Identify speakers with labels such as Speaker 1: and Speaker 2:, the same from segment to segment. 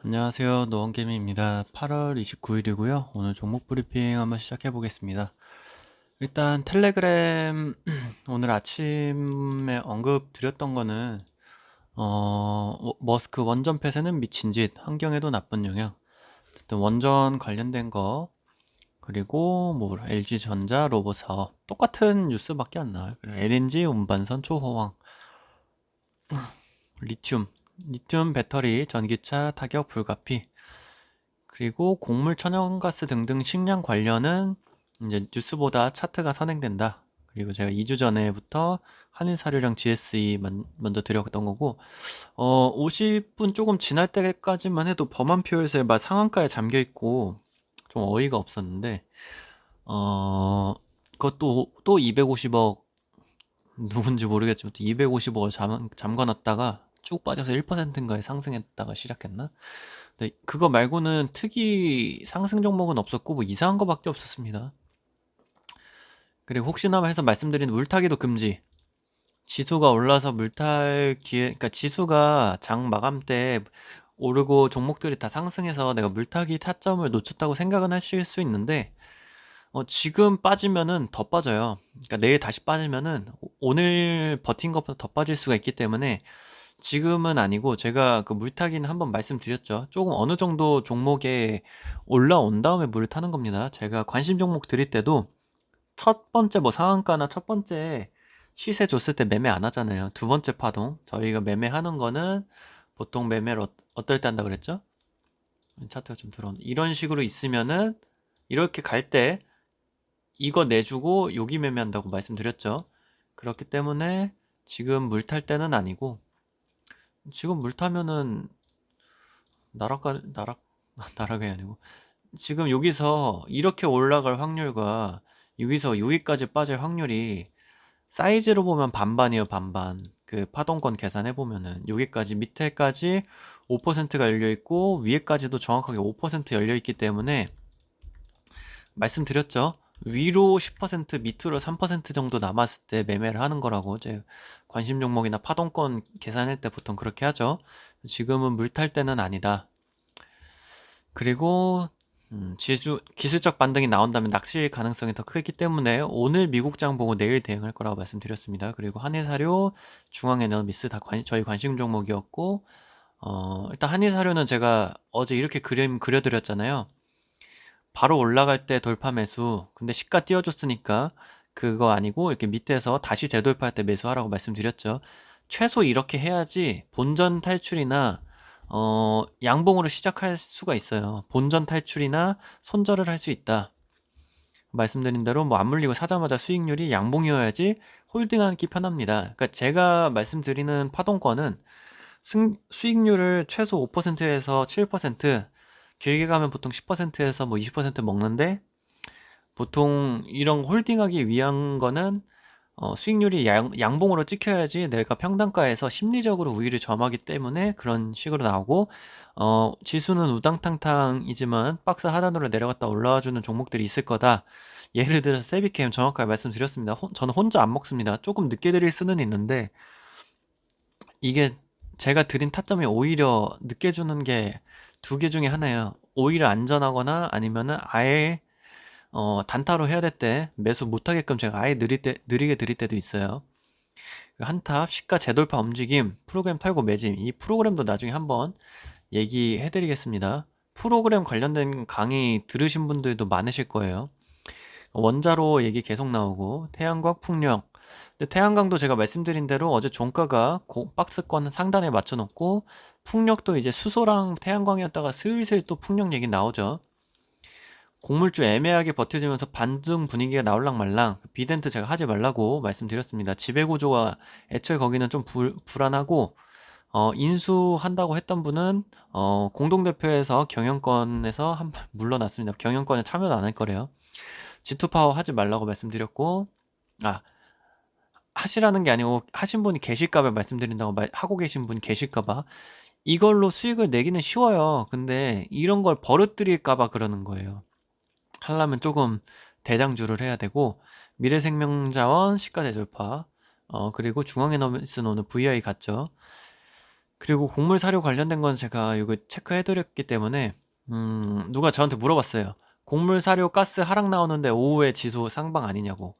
Speaker 1: 안녕하세요. 노원개미입니다. 8월 29일이고요. 오늘 종목 브리핑 한번 시작해 보겠습니다. 일단 텔레그램 오늘 아침에 언급 드렸던 거는 머스크 원전 폐쇄는 미친 짓, 환경에도 나쁜 영향. 어쨌든 원전 관련된 거, 그리고 뭐 LG전자 로봇 사업 똑같은 뉴스밖에 안 나와요. 그리고 LNG 운반선 초호황, 리튬, 리튬 배터리 전기차 타격 불가피. 그리고 곡물, 천연가스 등등 식량 관련은 이제 뉴스보다 차트가 선행된다. 그리고 제가 2주 전에부터 한인사료랑 GSE 먼저 드렸던 거고, 50분 조금 지날 때까지만 해도 범한표에서 막 상한가에 잠겨 있고 좀 어이가 없었는데, 그것도 또 250억, 누군지 모르겠지만 또 250억을 잠궈놨다가 쭉 빠져서 1%인가에 상승했다가 시작했나? 네, 그거 말고는 특이 상승 종목은 없었고 뭐 이상한 거밖에 없었습니다. 그리고 혹시나 해서 말씀드린 물타기도 금지. 지수가 올라서 물탈 기회, 그러니까 지수가 장 마감 때 오르고 종목들이 다 상승해서 내가 물타기 타점을 놓쳤다고 생각은 하실 수 있는데, 지금 빠지면은 더 빠져요. 그러니까 내일 다시 빠지면은 오늘 버틴 것보다 더 빠질 수가 있기 때문에 지금은 아니고, 제가 그 물타기는 한번 말씀드렸죠. 조금 어느 정도 종목에 올라온 다음에 물을 타는 겁니다. 제가 관심 종목 드릴 때도 첫 번째 뭐 상한가나 첫 번째 시세 줬을 때 매매 안 하잖아요. 두 번째 파동, 저희가 매매하는 거는 보통 매매를 어떨 때 한다 그랬죠? 차트가 좀 들어오는 이런 식으로 있으면은, 이렇게 갈 때 이거 내주고 여기 매매한다고 말씀드렸죠. 그렇기 때문에 지금 물 탈 때는 아니고, 지금 물 타면은 나락 나락이 아니고, 지금 여기서 이렇게 올라갈 확률과 여기서 여기까지 빠질 확률이 사이즈로 보면 반반이에요. 반반. 그 파동권 계산해 보면은 여기까지 밑에까지 5%가 열려 있고 위에까지도 정확하게 5% 열려 있기 때문에, 말씀드렸죠. 위로 10%, 밑으로 3% 정도 남았을 때 매매를 하는 거라고. 이제 관심 종목이나 파동권 계산할 때 보통 그렇게 하죠. 지금은 물 탈 때는 아니다. 그리고 기술적 반등이 나온다면 낚시일 가능성이 더 크기 때문에 오늘 미국장 보고 내일 대응할 거라고 말씀드렸습니다. 그리고 한일사료, 중앙에너미스 다 저희 관심 종목이었고, 일단 한일사료는 제가 어제 이렇게 그림 그려드렸잖아요. 바로 올라갈 때 돌파 매수. 근데 시가 띄워줬으니까 그거 아니고 이렇게 밑에서 다시 재돌파할 때 매수하라고 말씀드렸죠. 최소 이렇게 해야지 본전 탈출이나 양봉으로 시작할 수가 있어요. 본전 탈출이나 손절을 할 수 있다. 말씀드린 대로 뭐 안 물리고 사자마자 수익률이 양봉이어야지 홀딩하기 편합니다. 그러니까 제가 말씀드리는 파동권은 수익률을 최소 5%에서 7%, 길게 가면 보통 10%에서 뭐 20% 먹는데, 보통 이런 홀딩하기 위한 거는 수익률이 양봉으로 찍혀야지 내가 평단가에서 심리적으로 우위를 점하기 때문에 그런 식으로 나오고, 지수는 우당탕탕이지만 박스 하단으로 내려갔다 올라와주는 종목들이 있을 거다. 예를 들어서 세비캠 정확하게 말씀드렸습니다. 저는 혼자 안 먹습니다. 조금 늦게 드릴 수는 있는데, 이게 제가 드린 타점이 오히려 늦게 주는 게 두 개 중에 하나예요. 오히려 안전하거나 아니면은 아예 단타로 해야 될 때 매수 못하게끔 제가 아예 느리게 드릴 때도 있어요. 한탑, 시가 재돌파 움직임, 프로그램 털고 매짐, 이 프로그램도 나중에 한번 얘기해 드리겠습니다. 프로그램 관련된 강의 들으신 분들도 많으실 거예요. 원자로 얘기 계속 나오고, 태양광, 풍력. 근데 태양광도 제가 말씀드린 대로 어제 종가가 박스권 상단에 맞춰 놓고, 풍력도 이제 수소랑 태양광이었다가 슬슬 또 풍력 얘기 나오죠. 곡물주 애매하게 버텨주면서 반등 분위기가 나올랑 말랑. 비덴트 제가 하지 말라고 말씀드렸습니다. 지배구조가 애초에 거기는 좀 불안하고, 인수한다고 했던 분은 공동대표에서 경영권에서 한 번 물러났습니다. 경영권에 참여도 안 할 거래요. G2파워 하지 말라고 말씀드렸고, 아, 하시라는 게 아니고 하신 분이 계실까봐 말씀드린다고, 하고 계신 분이 계실까봐. 이걸로 수익을 내기는 쉬워요. 근데 이런 걸 버릇들일까봐 그러는 거예요. 하려면 조금 대장주를 해야 되고, 미래생명자원 시가 대절파, 그리고 중앙에너지는 오늘 VI 갔죠. 그리고 곡물 사료 관련된 건 제가 이거 체크해드렸기 때문에 누가 저한테 물어봤어요. 곡물 사료 가스 하락 나오는데 오후에 지수 상방 아니냐고.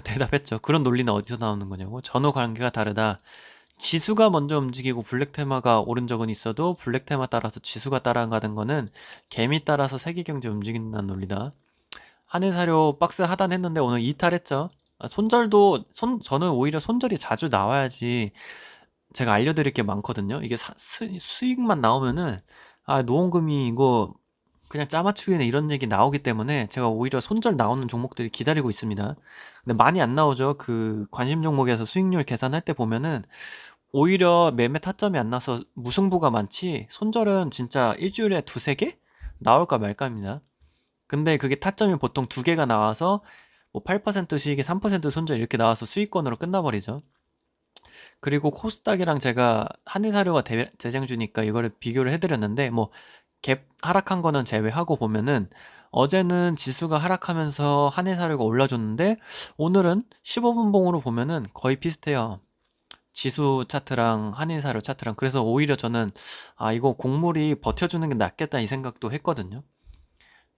Speaker 1: 대답했죠. 그런 논리는 어디서 나오는 거냐고. 전후 관계가 다르다. 지수가 먼저 움직이고 블랙 테마가 오른 적은 있어도 블랙 테마 따라서 지수가 따라가는 거는 개미 따라서 세계경제 움직인다는 논리다. 한해사료 박스 하단했는데 오늘 이탈했죠. 손절도 저는 오히려 손절이 자주 나와야지 제가 알려드릴 게 많거든요. 이게 수익만 나오면은 노원금이 이거 그냥 짜맞추기네 이런 얘기 나오기 때문에 제가 오히려 손절 나오는 종목들이 기다리고 있습니다. 근데 많이 안 나오죠. 그 관심 종목에서 수익률 계산할 때 보면은 오히려 매매 타점이 안 나서 무승부가 많지 손절은 진짜 일주일에 두세 개 나올까 말까입니다. 근데 그게 타점이 보통 두 개가 나와서 뭐 8% 수익에 3% 손절 이렇게 나와서 수익권으로 끝나버리죠. 그리고 코스닥이랑 제가 한일사료가 대장주니까 이거를 비교를 해드렸는데 뭐 갭 하락한 거는 제외하고 보면은 어제는 지수가 하락하면서 한일사료가 올라줬는데 오늘은 15분 봉으로 보면은 거의 비슷해요. 지수 차트랑 한일사료 차트랑. 그래서 오히려 저는 이거 곡물이 버텨주는 게 낫겠다 이 생각도 했거든요.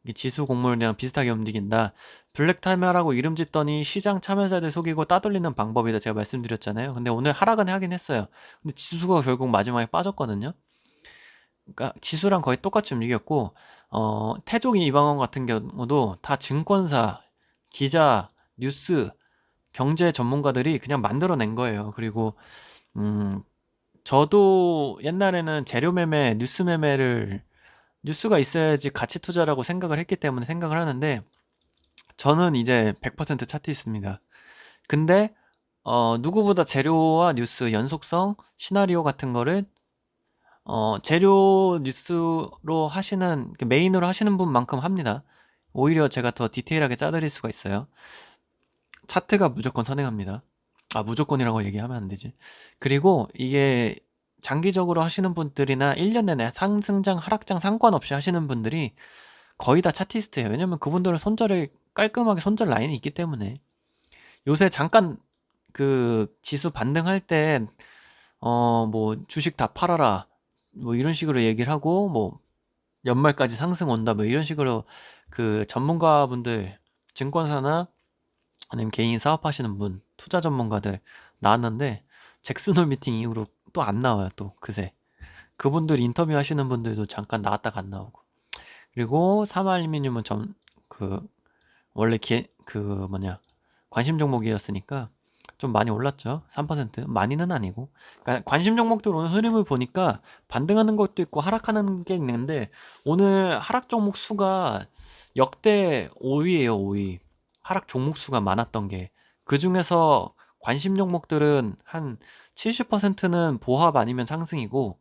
Speaker 1: 이게 지수 곡물이랑 비슷하게 움직인다. 블랙타이머라고 이름 짓더니 시장 참여자들 속이고 따돌리는 방법이다 제가 말씀드렸잖아요. 근데 오늘 하락은 하긴 했어요. 근데 지수가 결국 마지막에 빠졌거든요. 그러니까 지수랑 거의 똑같이 움직였고 태종이 이방원 같은 경우도 다 증권사, 기자, 뉴스, 경제 전문가들이 그냥 만들어낸 거예요. 그리고 저도 옛날에는 재료 매매, 뉴스 매매를 뉴스가 있어야지 가치 투자라고 생각을 했기 때문에 생각을 하는데 저는 이제 100% 차트있습니다. 근데 누구보다 재료와 뉴스 연속성, 시나리오 같은 거를 재료 뉴스로 하시는 메인으로 하시는 분만큼 합니다. 오히려 제가 더 디테일하게 짜드릴 수가 있어요. 차트가 무조건 선행합니다. 무조건이라고 얘기하면 안 되지. 그리고 이게 장기적으로 하시는 분들이나 1년 내내 상승장, 하락장 상관없이 하시는 분들이 거의 다 차티스트예요. 왜냐면 그분들은 손절에 깔끔하게 손절 라인이 있기 때문에. 요새 잠깐 그 지수 반등할 때 뭐 주식 다 팔아라 뭐 이런 식으로 얘기를 하고 뭐 연말까지 상승 온다 뭐 이런 식으로 그 전문가분들 증권사나 아니면 개인 사업하시는 분 투자 전문가들 나왔는데 잭슨홀 미팅 이후로 또 안 나와요. 또 그새 그분들 인터뷰 하시는 분들도 잠깐 나왔다가 안 나오고. 그리고 삼알루미늄은 그 원래 그 뭐냐 관심 종목이었으니까 좀 많이 올랐죠. 3% 많이는 아니고. 그러니까 관심 종목들 오늘 흐름을 보니까 반등하는 것도 있고 하락하는 게 있는데 오늘 하락 종목 수가 역대 5위예요. 5위. 하락 종목 수가 많았던 게. 그 중에서 관심 종목들은 한 70%는 보합 아니면 상승이고,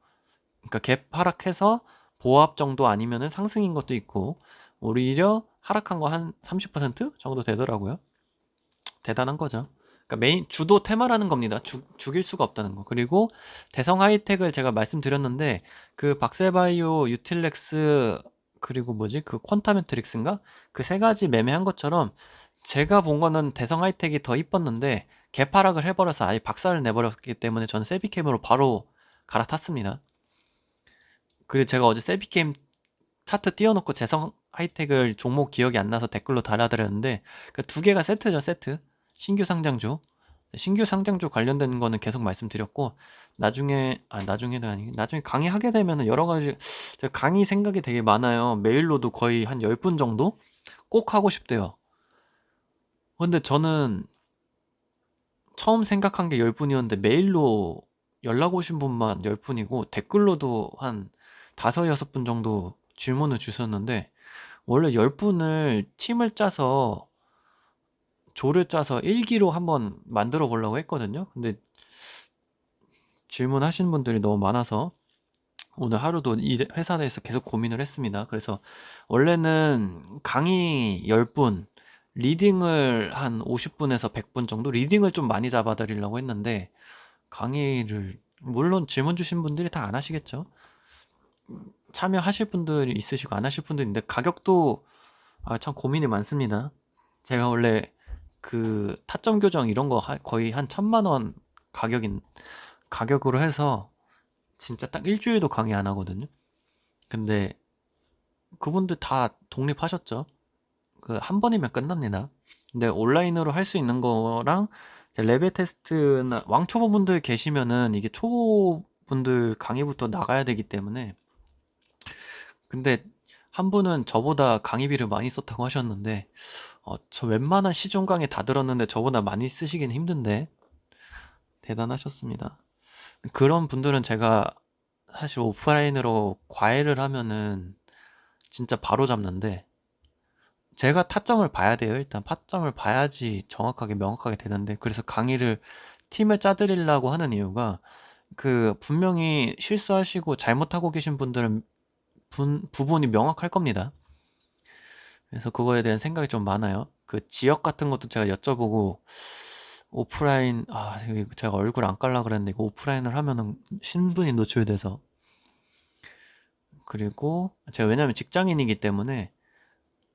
Speaker 1: 그러니까 갭 하락해서 보합 정도 아니면은 상승인 것도 있고, 오히려 하락한 거 한 30% 정도 되더라고요. 대단한 거죠. 그러니까 메인 주도 테마라는 겁니다. 죽일 수가 없다는 거. 그리고 대성 하이텍을 제가 말씀드렸는데 그 박세바이오, 유틸렉스 그리고 뭐지? 그 퀀타메트릭스인가? 그 세 가지 매매한 것처럼 제가 본 거는 대성 하이텍이 더 이뻤는데 개파락을 해버려서 아예 박살을 내버렸기 때문에 저는 세비캠으로 바로 갈아탔습니다. 그리고 제가 어제 세비캠 차트 띄워놓고 대성 하이텍을 종목 기억이 안 나서 댓글로 달아드렸는데 그 두 개가 세트죠, 세트. 신규 상장주. 신규 상장주 관련된 거는 계속 말씀드렸고 나중에는 아니 나중에 강의하게 되면은 여러 가지 제가 강의 생각이 되게 많아요. 메일로도 거의 한 10분 정도 꼭 하고 싶대요. 근데 저는 처음 생각한 게 10분이었는데 메일로 연락 오신 분만 10분이고 댓글로도 한 5, 6분 정도 질문을 주셨는데 원래 10분을 팀을 짜서 조를 짜서 1기로 한번 만들어 보려고 했거든요. 근데 질문하신 분들이 너무 많아서 오늘 하루도 이 회사 내에서 계속 고민을 했습니다. 그래서 원래는 강의 10분, 리딩을 한 50분에서 100분 정도 리딩을 좀 많이 잡아드리려고 했는데 강의를 물론 질문 주신 분들이 다 안 하시겠죠. 참여하실 분들이 있으시고 안 하실 분들이 있는데 가격도 참 고민이 많습니다. 제가 원래 그 타점 교정 이런 거 거의 한 1,000만 원 가격으로 해서 진짜 딱 일주일도 강의 안 하거든요. 근데 그분들 다 독립하셨죠. 그 한 번이면 끝납니다. 근데 온라인으로 할 수 있는 거랑 이제 레벨 테스트나 왕초보분들 계시면은 이게 초보분들 강의부터 나가야 되기 때문에. 근데 한 분은 저보다 강의비를 많이 썼다고 하셨는데 저 웬만한 시중 강의 다 들었는데 저보다 많이 쓰시긴 힘든데 대단하셨습니다. 그런 분들은 제가 사실 오프라인으로 과외를 하면은 진짜 바로 잡는데, 제가 타점을 봐야 돼요. 일단 타점을 봐야지 정확하게 명확하게 되는데, 그래서 강의를 팀을 짜드리려고 하는 이유가 그 분명히 실수하시고 잘못하고 계신 분들은 부분이 명확할 겁니다. 그래서 그거에 대한 생각이 좀 많아요. 그 지역 같은 것도 제가 여쭤보고, 오프라인, 이거 제가 얼굴 안 깔라 그랬는데 이거 오프라인을 하면은 신분이 노출돼서. 그리고 제가 왜냐면 직장인이기 때문에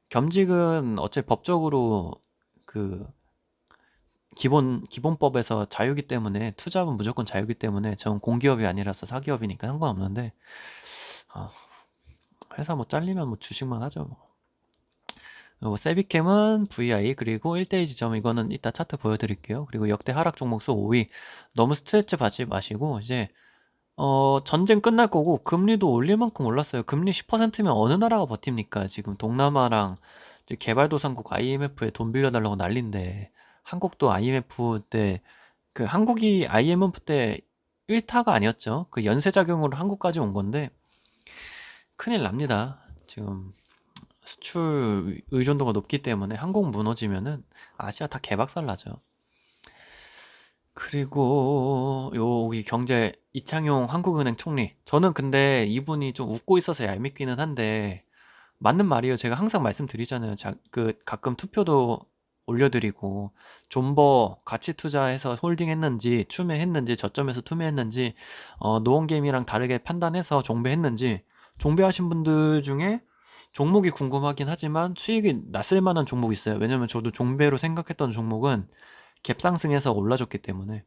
Speaker 1: 겸직은 어차피 법적으로 그 기본법에서 자유기 때문에, 투잡은 무조건 자유기 때문에 전 공기업이 아니라서 사기업이니까 상관없는데, 아, 회사 뭐 잘리면 뭐 주식만 하죠 뭐. 그리고 세비캠은 VI, 그리고 1대2 지점, 이거는 이따 차트 보여드릴게요. 그리고 역대 하락 종목수 5위. 너무 스트레스 받지 마시고 이제 전쟁 끝날 거고 금리도 올릴 만큼 올랐어요. 금리 10%면 어느 나라가 버팁니까? 지금 동남아랑 이제 개발도상국 IMF에 돈 빌려달라고 난린데, 한국도 IMF 때, 그 한국이 IMF 때 1타가 아니었죠. 그 연쇄작용으로 한국까지 온 건데 큰일 납니다. 지금 수출 의존도가 높기 때문에 한국 무너지면은 아시아 다 개박살 나죠. 그리고 여기 경제 이창용 한국은행 총리. 저는 근데 이분이 좀 웃고 있어서 얄밉기는 한데 맞는 말이에요. 제가 항상 말씀드리잖아요. 가끔 투표도 올려드리고 존버 가치 투자해서 홀딩했는지 추매했는지 저점에서 투매했는지 노원게임이랑 다르게 판단해서 종배했는지, 종배하신 분들 중에 종목이 궁금하긴 하지만 수익이 났을 만한 종목이 있어요. 왜냐면 저도 종배로 생각했던 종목은 갭상승해서 올라줬기 때문에.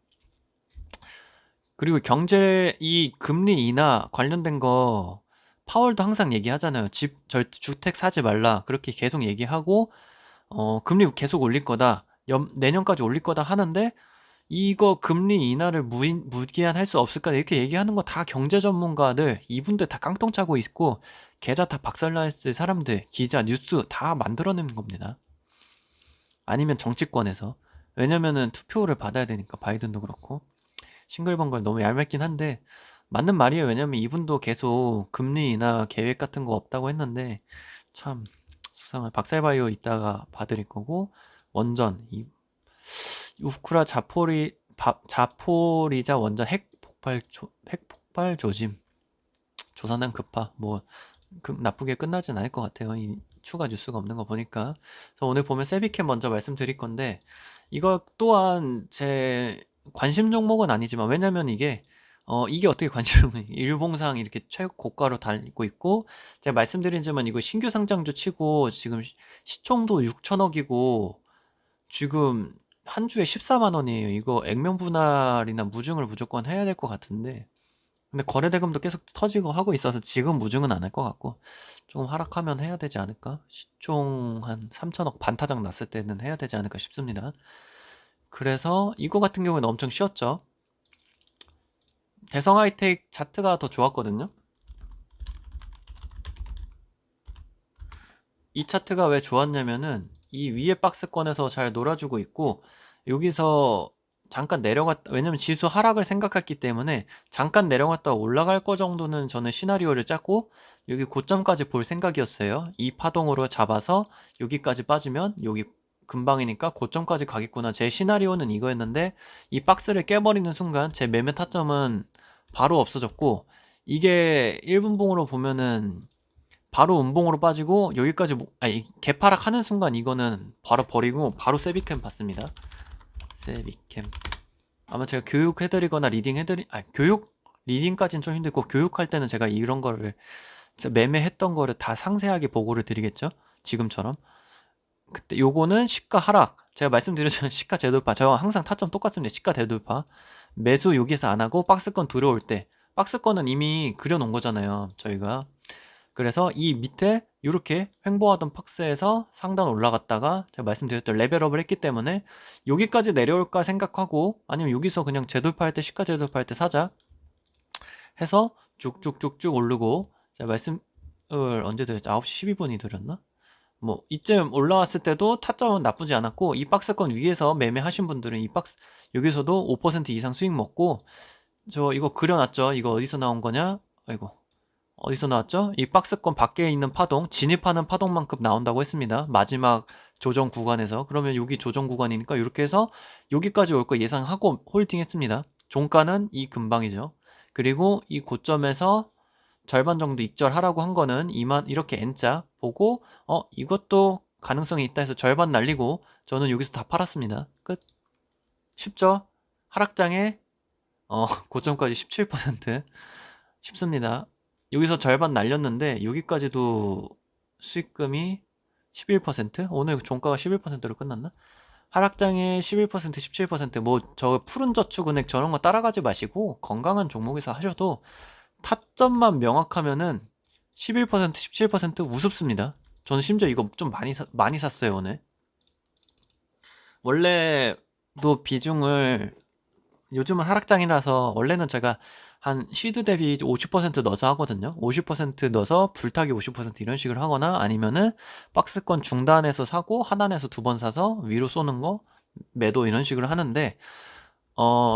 Speaker 1: 그리고 이 금리 인하 관련된 거 파월도 항상 얘기하잖아요. 주택 사지 말라. 그렇게 계속 얘기하고, 금리 계속 올릴 거다. 내년까지 올릴 거다 하는데, 이거 금리 인하를 무기한 할 수 없을까? 이렇게 얘기하는 거 다 경제 전문가들, 이분들 다 깡통 차고 있고, 계좌 다 박살났을 사람들, 기자, 뉴스 다 만들어내는 겁니다. 아니면 정치권에서. 왜냐면은 투표를 받아야 되니까, 바이든도 그렇고. 싱글벙글 너무 얄밉긴 한데 맞는 말이에요. 왜냐면 이분도 계속 금리 인하 계획 같은 거 없다고 했는데 참 수상한. 박살바이오 이따가 봐드릴 거고, 원전 우크라 자포리자 원전 핵폭발 조짐, 조산한 급파. 뭐 나쁘게 끝나진 않을 것 같아요. 이 추가 뉴스가 없는 거 보니까. 그래서 오늘 보면 세비캠 먼저 말씀드릴 건데, 이거 또한 제 관심 종목은 아니지만, 왜냐면 이게 어떻게 관심 종목이 일봉상 이렇게 최고가로 달리고 있고, 제가 말씀드리지만 이거 신규 상장주 치고 지금 시총도 6천억이고 지금 한 주에 14만 원이에요. 이거 액면 분할이나 무증을 무조건 해야 될 것 같은데, 근데 거래대금도 계속 터지고 하고 있어서 지금 무증은 안 할 것 같고, 조금 하락하면 해야 되지 않을까? 시총 한 3천억 반타작 났을 때는 해야 되지 않을까 싶습니다. 그래서 이거 같은 경우에는 엄청 쉬웠죠. 대성 하이텍 차트가 더 좋았거든요. 이 차트가 왜 좋았냐면은 이 위에 박스권에서 잘 놀아주고 있고, 여기서 잠깐 내려갔다, 왜냐면 지수 하락을 생각했기 때문에 잠깐 내려갔다 올라갈 거 정도는 저는 시나리오를 짰고, 여기 고점까지 볼 생각이었어요. 이 파동으로 잡아서 여기까지 빠지면 여기 금방이니까 고점까지 가겠구나. 제 시나리오는 이거였는데, 이 박스를 깨버리는 순간 제 매매 타점은 바로 없어졌고, 이게 1분봉으로 보면은 바로 음봉으로 빠지고 여기까지 개파락 하는 순간 이거는 바로 버리고 바로 세비캠 봤습니다. 세비캠. 아마 제가 교육 해드리거나 교육 리딩까지는 좀 힘들고, 교육할 때는 제가 이런 거를 매매했던 거를 다 상세하게 보고를 드리겠죠. 지금처럼. 그때 요거는 시가 하락. 제가 말씀드렸잖아요. 시가 재돌파. 저 항상 타점 똑같습니다. 시가 재돌파. 매수 여기서 안 하고 박스권 들어올 때, 박스권은 이미 그려놓은 거잖아요, 저희가. 그래서 이 밑에 이렇게 횡보하던 박스에서 상단 올라갔다가 제가 말씀드렸던 레벨업을 했기 때문에 여기까지 내려올까 생각하고, 아니면 여기서 그냥 재돌파할 때, 시가 재돌파할 때 사자 해서 쭉쭉쭉쭉 오르고, 제가 말씀을 언제 드렸죠? 9시 12분이 드렸나? 뭐 이쯤 올라왔을 때도 타점은 나쁘지 않았고, 이 박스권 위에서 매매하신 분들은 이 박스 여기서도 5% 이상 수익 먹고, 저 이거 그려놨죠? 이거 어디서 나온 거냐? 아이고, 어디서 나왔죠? 이 박스권 밖에 있는 파동, 진입하는 파동만큼 나온다고 했습니다. 마지막 조정 구간에서. 그러면 여기 조정 구간이니까 이렇게 해서 여기까지 올 거 예상하고 홀딩 했습니다. 종가는 이 근방이죠. 그리고 이 고점에서 절반 정도 익절하라고 한 거는 이렇게 N자 보고, 이것도 가능성이 있다 해서 절반 날리고, 저는 여기서 다 팔았습니다. 끝. 쉽죠? 하락장에 고점까지 17%. 쉽습니다. 여기서 절반 날렸는데 여기까지도 수익금이 11%? 오늘 종가가 11%로 끝났나? 하락장에 11%, 17%, 뭐 저 푸른 저축은행 저런 거 따라가지 마시고 건강한 종목에서 하셔도 타점만 명확하면은 11%, 17% 우습습니다. 저는 심지어 이거 좀 많이 샀어요, 오늘. 원래도 비중을, 요즘은 하락장이라서 원래는 제가 한 시드 대비 50% 넣어서 하거든요. 50% 넣어서 불타기 50% 이런 식으로 하거나, 아니면은 박스권 중단에서 사고 하단에서 2번 사서 위로 쏘는 거 매도 이런 식으로 하는데,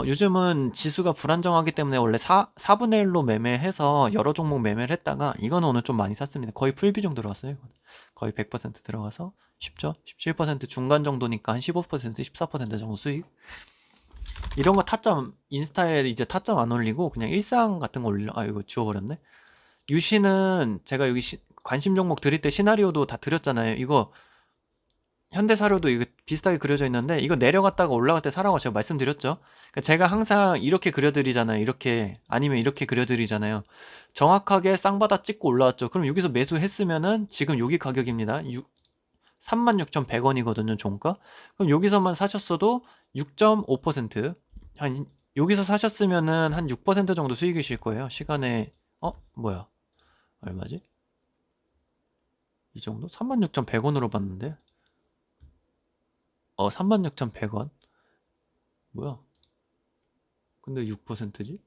Speaker 1: 요즘은 지수가 불안정하기 때문에 원래 4분의 1로 매매해서 여러 종목 매매를 했다가, 이거는 오늘 좀 많이 샀습니다. 거의 풀비중 들어갔어요. 거의 100% 들어가서 쉽죠? 17% 중간 정도니까 한 15%, 14% 정도 수익. 이런 거 타점, 인스타에 이제 타점 안 올리고 그냥 일상 같은 거 이거 지워버렸네. 유시는 제가 여기 관심 종목 드릴 때 시나리오도 다 드렸잖아요. 이거 현대사료도 이거 비슷하게 그려져 있는데, 이거 내려갔다가 올라갈 때 사라고 제가 말씀드렸죠. 그러니까 제가 항상 이렇게 그려드리잖아요. 이렇게, 아니면 이렇게 그려드리잖아요. 정확하게 쌍바닥 찍고 올라왔죠. 그럼 여기서 매수했으면은 지금 여기 가격입니다. 36,100원이거든요, 종가. 그럼 여기서만 사셨어도 6.5%, 여기서 사셨으면은 한 6% 정도 수익이실 거예요. 시간에. 뭐야? 얼마지? 이 정도? 36,100원으로 봤는데. 36,100원. 뭐야? 근데 6%지?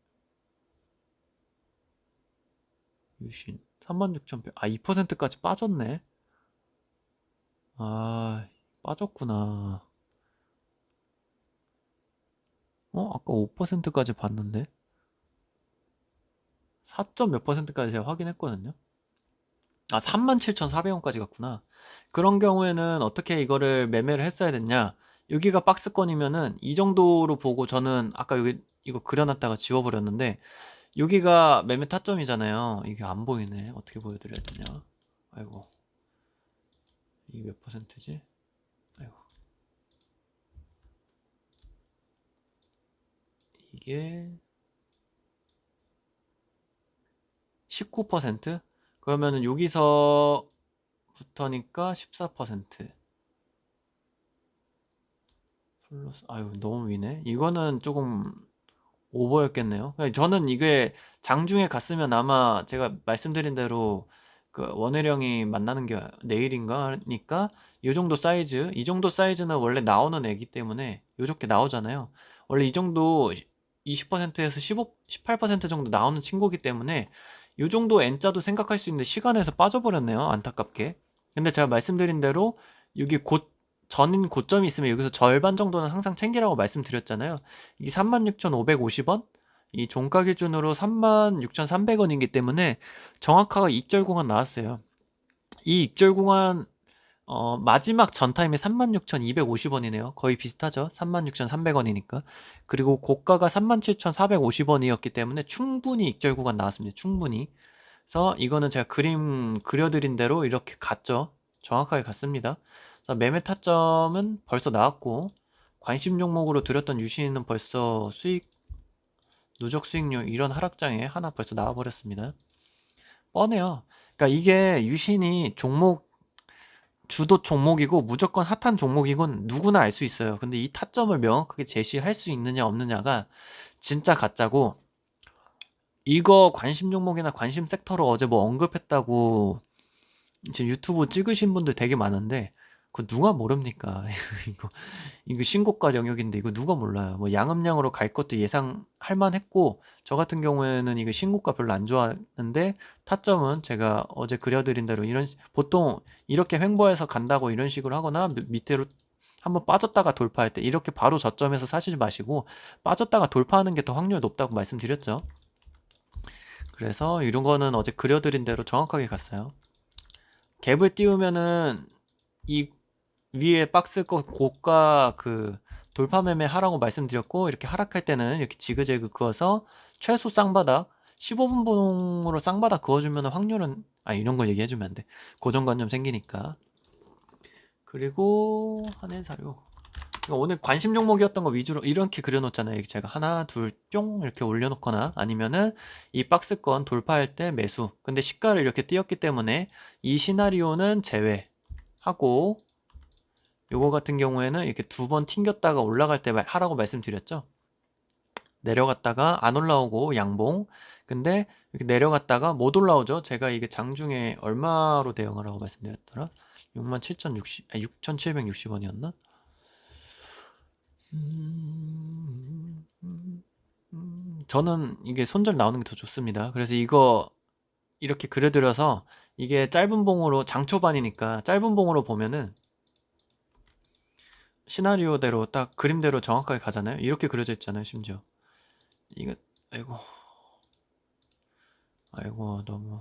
Speaker 1: 유신. 36,100. 2%까지 빠졌네. 빠졌구나. 아까 5%까지 봤는데. 4점 몇 %까지 제가 확인했거든요. 37,400원까지 갔구나. 그런 경우에는 어떻게 이거를 매매를 했어야 됐냐? 여기가 박스권이면은 이 정도로 보고, 저는 아까 여기 이거 그려놨다가 지워버렸는데, 여기가 매매 타점이잖아요. 이게 안 보이네. 어떻게 보여드려야 되냐? 아이고, 이게 몇 %지? 아이고, 이게 19%? 그러면은 여기서부터니까 14%. 플러스, 너무 위네. 이거는 조금 오버였겠네요. 저는 이게 장중에 갔으면 아마 제가 말씀드린 대로 그 원혜령이 만나는 게 내일인가 하니까, 이 정도 사이즈, 이 정도 사이즈는 원래 나오는 애기 때문에 요렇게 나오잖아요. 원래 이 정도 20%에서 15, 18% 정도 나오는 친구기 때문에 이 정도 N자도 생각할 수 있는데 시간에서 빠져버렸네요. 안타깝게. 근데 제가 말씀드린 대로 여기 전인 고점이 있으면 여기서 절반 정도는 항상 챙기라고 말씀드렸잖아요. 이 36,550원? 이 종가 기준으로 36,300원이기 때문에 정확하게 익절 구간 나왔어요. 이 익절 구간, 마지막 전 타임이 36,250원이네요. 거의 비슷하죠? 36,300원이니까. 그리고 고가가 37,450원이었기 때문에 충분히 익절 구간 나왔습니다. 충분히. 그래서 이거는 제가 그림 그려드린 대로 이렇게 갔죠. 정확하게 갔습니다. 매매 타점은 벌써 나왔고, 관심 종목으로 들였던 유신은 벌써 누적 수익률 이런 하락장에 하나 벌써 나와버렸습니다. 뻔해요. 그러니까 이게 유신이 주도 종목이고 무조건 핫한 종목이건 누구나 알 수 있어요. 근데 이 타점을 명확하게 제시할 수 있느냐 없느냐가 진짜 가짜고, 이거 관심 종목이나 관심 섹터로 어제 뭐 언급했다고 지금 유튜브 찍으신 분들 되게 많은데 그거 누가 모릅니까? 이거 이거 신고가 영역인데 이거 누가 몰라요. 뭐 양음량으로 갈 것도 예상할 만했고 저 같은 경우에는 이거 신고가 별로 안 좋아하는데 타점은 제가 어제 그려드린 대로 보통 이렇게 횡보해서 간다고 이런 식으로 하거나 밑으로 한번 빠졌다가 돌파할 때 이렇게 바로 저점에서 사시지 마시고 빠졌다가 돌파하는 게 더 확률이 높다고 말씀드렸죠. 그래서 이런 거는 어제 그려드린 대로 정확하게 갔어요. 갭을 띄우면은 이 위에 박스 거 고가 그 돌파 매매 하라고 말씀드렸고 이렇게 하락할 때는 이렇게 지그재그 그어서 최소 쌍바닥 15분 봉으로 쌍바닥 그어주면 확률은 이런 걸 얘기해주면 안 돼. 고정관념 생기니까. 그리고 한해사료 오늘 관심 종목이었던 거 위주로 이렇게 그려놓잖아요. 제가 하나 둘 뿅 이렇게 올려놓거나 아니면은 이 박스권 돌파할 때 매수. 근데 시가를 이렇게 띄었기 때문에 이 시나리오는 제외하고 요거 같은 경우에는 이렇게 두 번 튕겼다가 올라갈 때 하라고 말씀드렸죠. 내려갔다가 안 올라오고 양봉. 근데 이렇게 내려갔다가 못 올라오죠. 제가 이게 장중에 얼마로 대응하라고 말씀드렸더라? 6760원이었나? 저는 이게 손절 나오는 게 더 좋습니다. 그래서 이거 이렇게 그려드려서 이게 짧은 봉으로 장초반이니까 짧은 봉으로 보면은 시나리오대로 딱 그림대로 정확하게 가잖아요. 이렇게 그려져 있잖아요. 심지어 이거 아이고 너무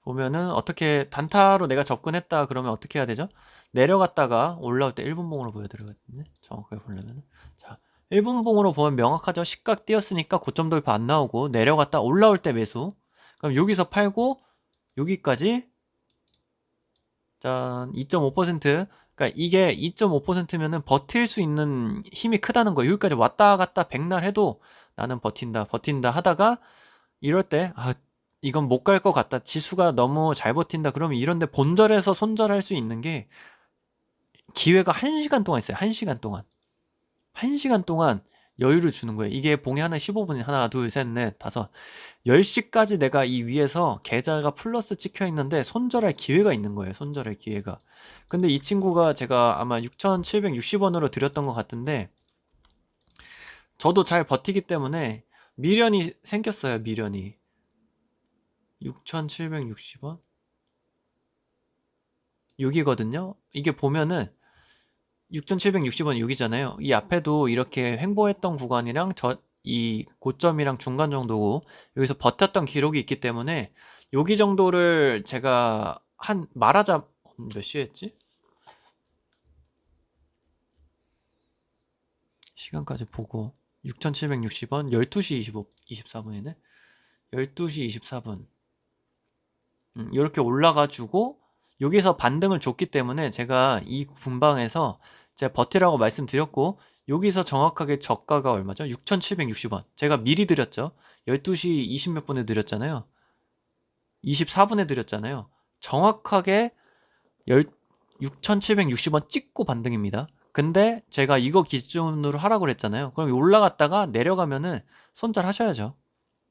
Speaker 1: 보면은 어떻게 단타로 내가 접근했다 그러면 어떻게 해야 되죠? 내려갔다가 올라올 때 1분봉으로 보여드리거든요. 정확하게 보려면 자 1분봉으로 보면 명확하죠. 시각 띄었으니까 고점 돌파 안 나오고 내려갔다 올라올 때 매수. 그럼 여기서 팔고 여기까지 짠 2.5%. 그러니까 이게 2.5%면은 버틸 수 있는 힘이 크다는 거예요. 여기까지 왔다 갔다 백날 해도 나는 버틴다 하다가 이럴 때 이건 못 갈 것 같다. 지수가 너무 잘 버틴다. 그러면 이런데 본절에서 손절할 수 있는 게 기회가 1시간 동안 있어요. 1시간 동안. 1시간 동안 여유를 주는 거예요. 이게 봉이 하나 15분이 하나, 둘, 셋, 넷, 다섯. 10시까지 내가 이 위에서 계좌가 플러스 찍혀 있는데 손절할 기회가 있는 거예요. 손절할 기회가. 근데 이 친구가 제가 아마 6,760원으로 드렸던 것 같은데 저도 잘 버티기 때문에 미련이 생겼어요. 미련이. 6,760원? 여기거든요. 이게 보면은 6,760원 여기잖아요. 이 앞에도 이렇게 횡보했던 구간이랑 이 고점이랑 중간 정도고 여기서 버텼던 기록이 있기 때문에 여기 정도를 제가 말하자 몇 시에 했지? 시간까지 보고 6,760원 12시 24분이네. 12시 24분. 이렇게 올라가지고 여기서 반등을 줬기 때문에 제가 이 분방에서 제가 버티라고 말씀드렸고 여기서 정확하게 저가가 얼마죠? 6,760원. 제가 미리 드렸죠. 12시 20몇 분에 드렸잖아요. 24분에 드렸잖아요. 정확하게 6,760원 찍고 반등입니다. 근데 제가 이거 기준으로 하라고 그랬잖아요. 그럼 올라갔다가 내려가면은 손절 하셔야죠.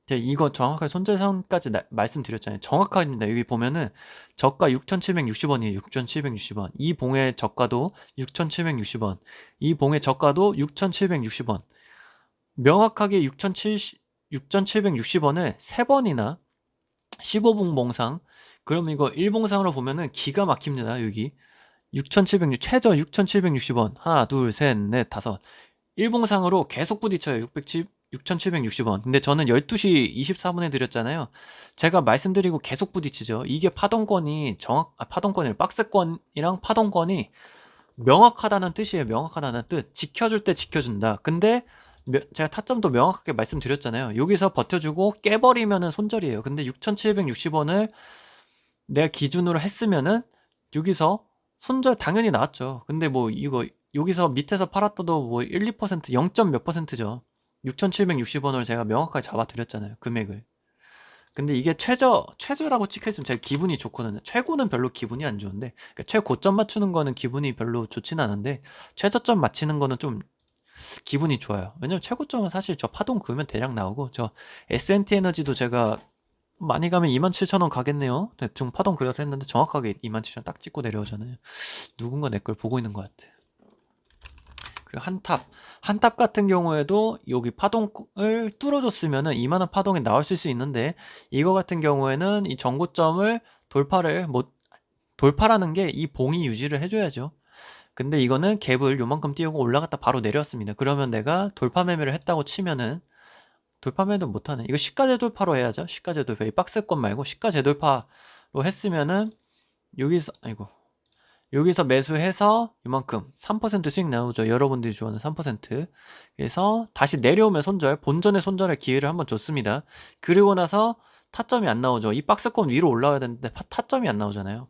Speaker 1: 제가 이거 정확하게 손절선까지 말씀드렸잖아요. 정확합니다. 여기 보면은 저가 6,760원이에요. 6,760원. 이 봉의 저가도 6,760원. 이 봉의 저가도 6,760원. 명확하게 6,760원을 3번이나 15봉 봉상. 그럼 이거 1봉상으로 보면은 기가 막힙니다. 여기 6,760 최저 6,760원. 하나, 둘, 셋, 넷, 다섯. 1봉상으로 계속 부딪혀요. 6,760원. 근데 저는 12시 24분에 드렸잖아요. 제가 말씀드리고 계속 부딪히죠. 이게 파동권이 파동권이 박스권이랑 파동권이 명확하다는 뜻이에요. 명확하다는 뜻. 지켜줄 때 지켜준다. 근데 제가 타점도 명확하게 말씀드렸잖아요. 여기서 버텨주고 깨버리면은 손절이에요. 근데 6,760원을 내가 기준으로 했으면은 여기서 손절 당연히 나왔죠. 근데 뭐 이거 여기서 밑에서 팔았어도 뭐 1, 2% 0. 몇 %죠. 6,760원을 제가 명확하게 잡아드렸잖아요. 금액을. 근데 이게 최저라고 찍혀있으면 제가 기분이 좋거든요. 최고는 별로 기분이 안 좋은데, 그러니까 최고점 맞추는 거는 기분이 별로 좋진 않은데, 최저점 맞히는 거는 좀 기분이 좋아요. 왜냐면 최고점은 사실 저 파동 그으면 대략 나오고, 저 S&T 에너지도 제가 많이 가면 27,000원 가겠네요. 대충 파동 그려서 했는데 정확하게 27,000원 딱 찍고 내려오잖아요. 누군가 내 걸 보고 있는 것 같아. 그리고 한탑 같은 경우에도 여기 파동을 뚫어줬으면은 이만한 파동이 나왔을 수 있는데, 이거 같은 경우에는 이 전고점을 돌파라는 게 이 봉이 유지를 해줘야죠. 근데 이거는 갭을 요만큼 띄우고 올라갔다 바로 내려왔습니다. 그러면 내가 돌파 매매를 했다고 치면은, 돌파 매매도 못하네. 이거 시가제 돌파로 해야죠. 시가제 돌파. 이 박스권 말고 시가제 돌파로 했으면은, 여기서 매수해서 이만큼 3% 수익 나오죠. 여러분들이 좋아하는 3%. 그래서 다시 내려오면 본전의 손절할 기회를 한번 줬습니다. 그리고 나서 타점이 안 나오죠. 이 박스권 위로 올라와야 되는데 타점이 안 나오잖아요.